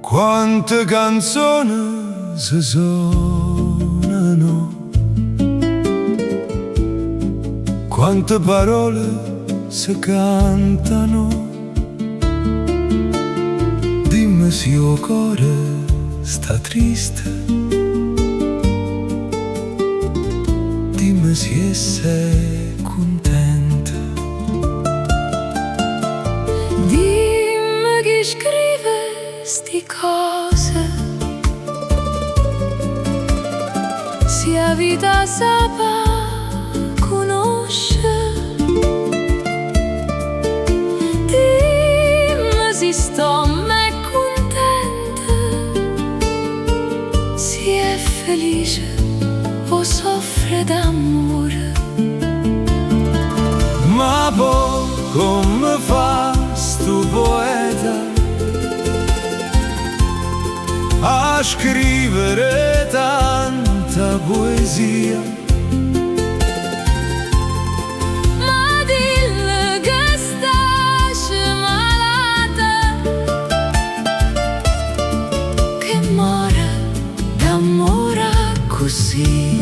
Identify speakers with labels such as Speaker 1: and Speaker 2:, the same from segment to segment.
Speaker 1: Quante canzoni si suonano, quante parole si cantano. Dimmi se il cuore sta triste, dimmi se sei contenta.
Speaker 2: Dimmi chi scrive sti cose, si a vita sapa conosce. Dimmi se sto me contenta, si è felice o soffre d'amore.
Speaker 1: Ma poi come fa sto poeta a scrivere tanta poesia?
Speaker 2: Ma dille che stai malata, che muore d'amore così.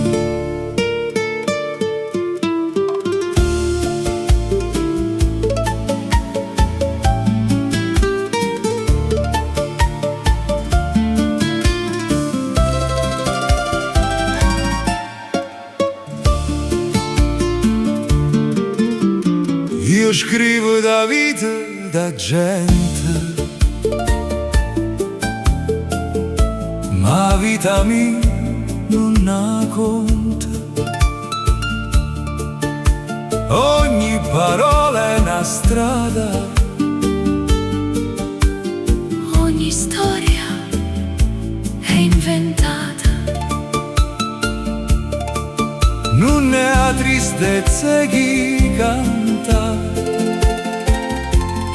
Speaker 1: Io scrivo da vita da gente, ma vita mia non ne conta. Ogni parola è una strada,
Speaker 2: Ogni storia è inventata,
Speaker 1: non è la tristezza chi canta.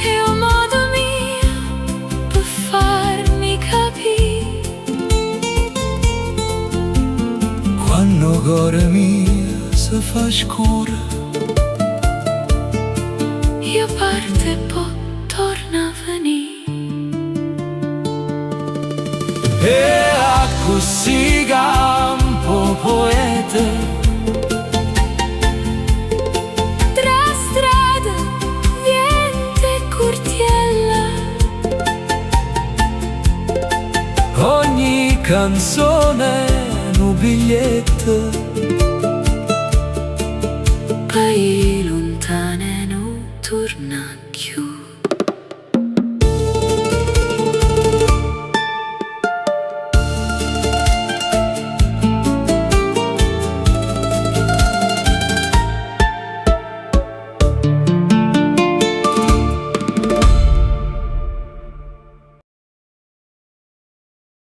Speaker 2: è un modo mio per farmi capire.
Speaker 1: Quando il cuore mio si fa scuro,
Speaker 2: Io parto e poi torna a venire.
Speaker 1: e a così campo poeta,
Speaker 2: Tra strade, vento e curtiella,
Speaker 1: ogni canzone è un biglietto.
Speaker 2: poi